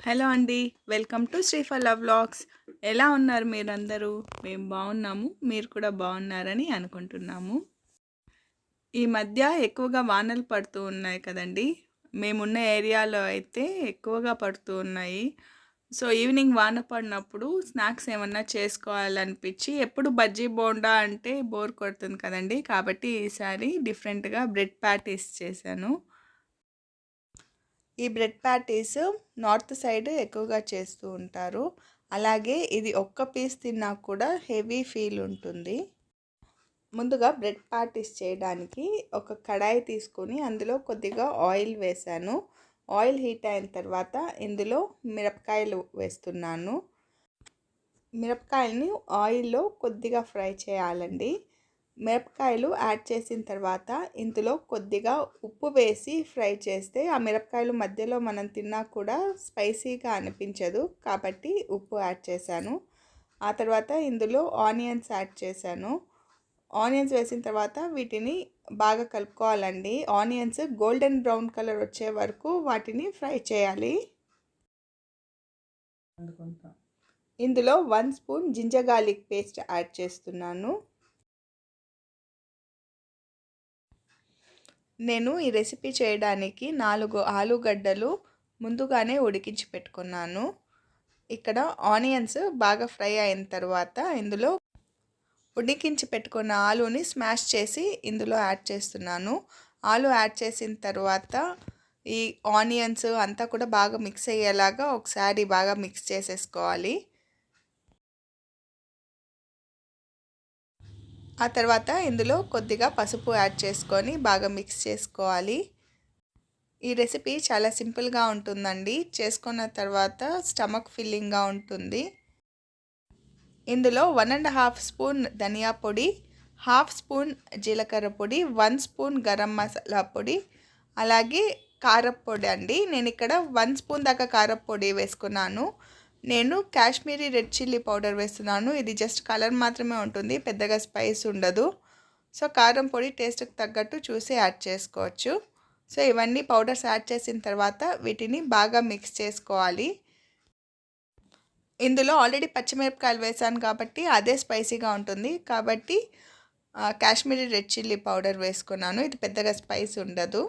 Hello అండి. Welcome to Shriphala vlogs. ఎలా ఉన్నారు మీరందరూ? మేము బాగున్నాము. మీరు కూడా బాగున్నారని అనుకుంటున్నాము. ఈ మధ్య ఎక్కువగా వానలు పడుతూ ఉన్నాయి కదండీ! మేమున్న ఏరియాలో అయితే ఎక్కువగా పడుతూ ఉన్నాయి. సో, ఈవినింగ్ వాన పడినప్పుడు స్నాక్స్ ఏమన్నా చేసుకోవాలనిపించి ఎప్పుడు బజ్జీ, బోండా అంటే బోర్ కొడుతుంది కదండీ! కాబట్టి ఈసారి డిఫరెంట్‌గా బ్రెడ్ ప్యాటీస్ చేశాను. ఈ బ్రెడ్ ప్యాటీస్ నార్త్ సైడ్ ఎక్కువగా చేస్తూ ఉంటారు. అలాగే ఇది ఒక్క పీస్ తిన్నా కూడా హెవీ ఫీల్ ఉంటుంది. ముందుగా బ్రెడ్ ప్యాటీస్ చేయడానికి ఒక కడాయి తీసుకొని అందులో కొద్దిగా ఆయిల్ వేశాను. ఆయిల్ హీట్ అయిన తర్వాత ఇందులో మిరపకాయలు వేస్తున్నాను. మిరపకాయలని ఆయిల్లో కొద్దిగా ఫ్రై చేయాలండి. మిరపకాయలు యాడ్ చేసిన తర్వాత ఇందులో కొద్దిగా ఉప్పు వేసి ఫ్రై చేస్తే ఆ మిరపకాయలు మధ్యలో మనం తిన్నా కూడా స్పైసీగా అనిపించదు, కాబట్టి ఉప్పు యాడ్ చేశాను. ఆ తర్వాత ఇందులో ఆనియన్స్ యాడ్ చేశాను. ఆనియన్స్ వేసిన తర్వాత వీటిని బాగా కలుపుకోవాలండి. ఆనియన్స్ గోల్డెన్ బ్రౌన్ కలర్ వచ్చే వరకు వాటిని ఫ్రై చేయాలి. ఇందులో 1 spoon ginger garlic paste add చేస్తున్నాను. నేను ఈ రెసిపీ చేయడానికి 4 ఆలుగడ్డలు ముందుగానే ఉడికించి పెట్టుకున్నాను. ఇక్కడ ఆనియన్స్ బాగా ఫ్రై అయిన తర్వాత ఇందులో ఉడికించి పెట్టుకున్న ఆలుని స్మాష్ చేసి ఇందులో యాడ్ చేస్తున్నాను. ఆలు యాడ్ చేసిన తర్వాత ఈ ఆనియన్స్ అంతా కూడా బాగా మిక్స్ అయ్యేలాగా ఒకసారి బాగా మిక్స్ చేసేసుకోవాలి. ఆ తర్వాత ఇందులో కొద్దిగా పసుపు యాడ్ చేసుకొని బాగా మిక్స్ చేసుకోవాలి. ఈ రెసిపీ చాలా సింపుల్గా ఉంటుందండి. చేసుకున్న తర్వాత స్టమక్ ఫిల్లింగ్గా ఉంటుంది. ఇందులో 1½ స్పూన్ ధనియా పొడి, 1/2 స్పూన్ జీలకర్ర పొడి, 1 స్పూన్ గరం మసాలా పొడి, అలాగే కారప్పొడి అండి. నేను ఇక్కడ 1 స్పూన్ దాకా కారప్పొడి వేసుకున్నాను. నేను కాశ్మీరీ రెడ్ చిల్లీ పౌడర్ వేస్తున్నాను. ఇది జస్ట్ కలర్ మాత్రమే ఉంటుంది, పెద్దగా స్పైస్ ఉండదు. సో కారం పొడి టేస్ట్కి తగ్గట్టు చూసి యాడ్ చేసుకోవచ్చు. సో ఇవన్నీ పౌడర్స్ యాడ్ చేసిన తర్వాత వీటిని బాగా మిక్స్ చేసుకోవాలి. ఇందులో ఆల్రెడీ పచ్చిమిరపకాయలు వేసాను కాబట్టి అదే స్పైసీగా ఉంటుంది, కాబట్టి కాశ్మీరీ రెడ్ చిల్లీ పౌడర్ వేసుకున్నాను. ఇది పెద్దగా స్పైస్ ఉండదు.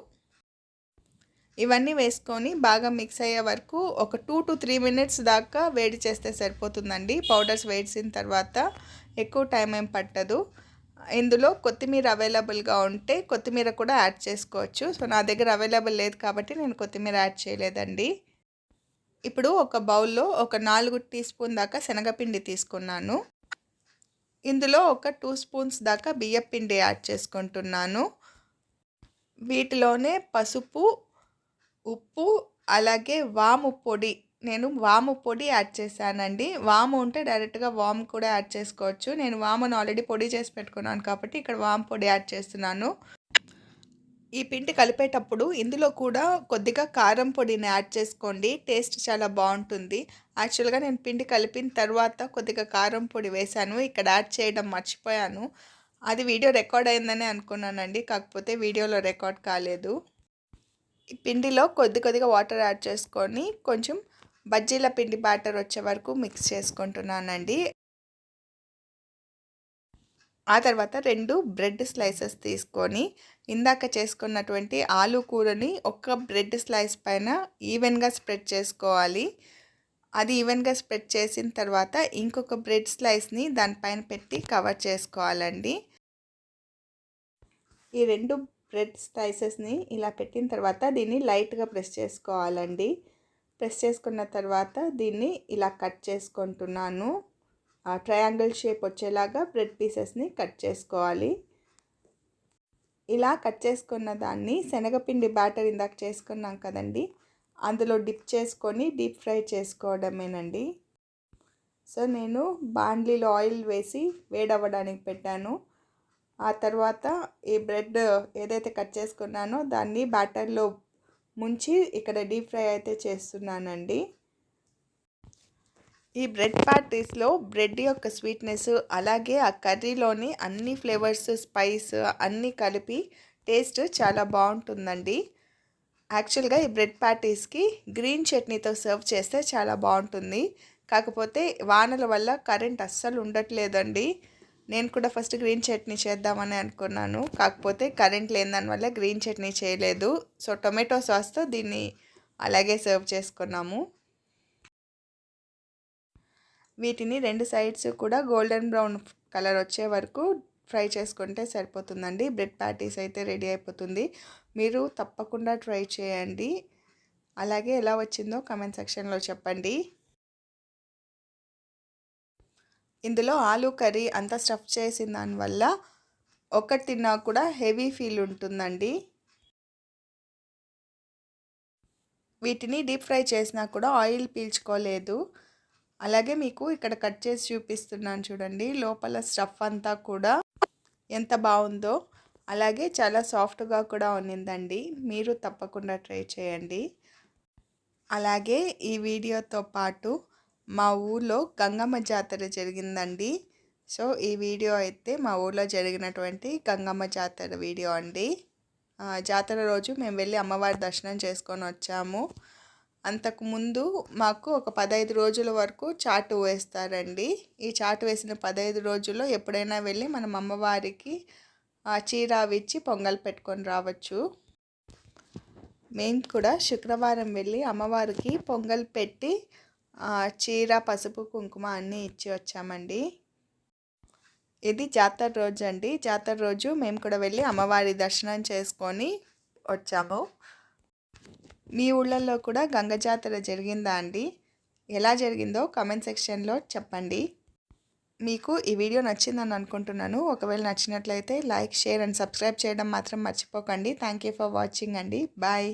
ఇవన్నీ వేసుకొని బాగా మిక్స్ అయ్యే వరకు ఒక 2 to 3 మినిట్స్ దాకా వేడి చేస్తే సరిపోతుందండి. పౌడర్స్ వేసిన తర్వాత ఎక్కువ టైం ఏం పట్టదు. ఇందులో కొత్తిమీర అవైలబుల్గా ఉంటే కొత్తిమీర కూడా యాడ్ చేసుకోవచ్చు. సో నా దగ్గర అవైలబుల్ లేదు కాబట్టి నేను కొత్తిమీర యాడ్ చేయలేదండి. ఇప్పుడు ఒక బౌల్లో ఒక 4 టీ స్పూన్ దాకా శనగపిండి తీసుకున్నాను. ఇందులో ఒక 2 స్పూన్స్ దాకా బియ్యపిండి యాడ్ చేసుకుంటున్నాను. వీటిలోనే పసుపు, ఉప్పు, అలాగే వాము పొడి, నేను వాము పొడి యాడ్ చేశానండి. వాము ఉంటే డైరెక్ట్గా వాము కూడా యాడ్ చేసుకోవచ్చు. నేను వామును ఆల్రెడీ పొడి చేసి పెట్టుకున్నాను కాబట్టి ఇక్కడ వాము పొడి యాడ్ చేస్తున్నాను. ఈ పిండి కలిపేటప్పుడు ఇందులో కూడా కొద్దిగా కారం పొడిని యాడ్ చేసుకోండి, టేస్ట్ చాలా బాగుంటుంది. యాక్చువల్గా నేను పిండి కలిపిన తర్వాత కొద్దిగా కారం పొడి వేశాను, ఇక్కడ యాడ్ చేయడం మర్చిపోయాను. అది వీడియో రికార్డ్ అయిందని అనుకున్నానండి, కాకపోతే వీడియోలో రికార్డ్ కాలేదు. ఈ పిండిలో కొద్దిగా వాటర్ యాడ్ చేసుకొని కొంచెం బజ్జీల పిండి బ్యాటర్ వచ్చే వరకు మిక్స్ చేసుకుంటున్నానండి. ఆ తర్వాత 2 బ్రెడ్ స్లైసెస్ తీసుకొని ఇందాక చేసుకున్నటువంటి ఆలు కూరని ఒక బ్రెడ్ స్లైస్ పైన ఈవెన్గా స్ప్రెడ్ చేసుకోవాలి. అది ఈవెన్గా స్ప్రెడ్ చేసిన తర్వాత ఇంకొక బ్రెడ్ స్లైస్ని దానిపైన పెట్టి కవర్ చేసుకోవాలండి. ఈ 2 బ్రెడ్ స్లైసెస్ని ఇలా పెట్టిన తర్వాత దీన్ని లైట్గా ప్రెస్ చేసుకోవాలండి. ప్రెస్ చేసుకున్న తర్వాత దీన్ని ఇలా కట్ చేసుకుంటున్నాను. ట్రయాంగిల్ షేప్ వచ్చేలాగా బ్రెడ్ పీసెస్ని కట్ చేసుకోవాలి. ఇలా కట్ చేసుకున్న దాన్ని శనగపిండి బ్యాటర్ ఇందాక చేసుకున్నాం కదండి, అందులో డిప్ చేసుకొని డీప్ ఫ్రై చేసుకోవడమేనండి. సో నేను బాండ్లీలో ఆయిల్ వేసి వేడవ్వడానికి పెట్టాను. ఆ తర్వాత ఈ బ్రెడ్ ఏదైతే కట్ చేసుకున్నానో దాన్ని బ్యాటర్లో ముంచి ఇక్కడ డీప్ ఫ్రై అయితే చేస్తున్నానండి. ఈ బ్రెడ్ ప్యాటీస్లో బ్రెడ్ యొక్క స్వీట్నెస్, అలాగే ఆ కర్రీలోని అన్ని ఫ్లేవర్స్, స్పైస్ అన్నీ కలిపి టేస్ట్ చాలా బాగుంటుందండి. యాక్చువల్గా ఈ బ్రెడ్ ప్యాటీస్కి గ్రీన్ చట్నీతో సర్వ్ చేస్తే చాలా బాగుంటుంది. కాకపోతే వానల వల్ల కరెంట్ అస్సలు ఉండట్లేదండి. నేను కూడా ఫస్ట్ గ్రీన్ చట్నీ చేద్దామని అనుకున్నాను. కాకపోతే కరెంట్ లేని దానివల్ల గ్రీన్ చట్నీ చేయలేదు. సో టొమాటో సాస్తో దీన్ని అలాగే సర్వ్ చేసుకున్నాము. వీటిని 2 సైడ్స్ కూడా గోల్డెన్ బ్రౌన్ కలర్ వచ్చే వరకు ఫ్రై చేసుకుంటే సరిపోతుందండి. బ్రెడ్ ప్యాటీస్ అయితే రెడీ అయిపోతుంది. మీరు తప్పకుండా ట్రై చేయండి. అలాగే ఎలా వచ్చిందో కామెంట్ సెక్షన్లో చెప్పండి. ఇందులో ఆలూ కర్రీ అంతా స్టఫ్ చేసిన దానివల్ల ఒకటి తిన్నా కూడా హెవీ ఫీల్ ఉంటుందండి. వీటిని డీప్ ఫ్రై చేసినా కూడా ఆయిల్ పీల్చుకోలేదు. అలాగే మీకు ఇక్కడ కట్ చేసి చూపిస్తున్నాను చూడండి. లోపల స్టఫ్ అంతా కూడా ఎంత బాగుందో. అలాగే చాలా సాఫ్ట్గా కూడా ఉన్నిందండి. మీరు తప్పకుండా ట్రై చేయండి. అలాగే ఈ వీడియోతో పాటు మా ఊర్లో గంగమ్మ జాతర జరిగిందండి. సో ఈ వీడియో అయితే మా ఊర్లో జరిగినటువంటి గంగమ్మ జాతర వీడియో అండి. జాతర రోజు మేము వెళ్ళి అమ్మవారి దర్శనం చేసుకొని వచ్చాము. అంతకుముందు మాకు ఒక 15 రోజుల వరకు చాటు వేస్తారండి. ఈ చాటు వేసిన 15 రోజుల్లో ఎప్పుడైనా వెళ్ళి మనం అమ్మవారికి చీర ఇచ్చి పొంగల్ పెట్టుకొని రావచ్చు. మేము కూడా శుక్రవారం వెళ్ళి అమ్మవారికి పొంగల్ పెట్టి చీర, పసుపు, కుంకుమ అన్నీ ఇచ్చి వచ్చామండి. ఇది జాతర రోజు అండి. జాతర రోజు మేము కూడా వెళ్ళి అమ్మవారి దర్శనం చేసుకొని వచ్చాము. మీ ఊళ్ళల్లో కూడా గంగ జాతర జరిగిందా అండి? ఎలా జరిగిందో కామెంట్ సెక్షన్లో చెప్పండి. మీకు ఈ వీడియో నచ్చిందని అనుకుంటున్నాను. ఒకవేళ నచ్చినట్లయితే లైక్, షేర్ అండ్ సబ్స్క్రైబ్ చేయడం మాత్రం మర్చిపోకండి. థ్యాంక్ యూ ఫర్ వాచింగ్ అండి. బాయ్.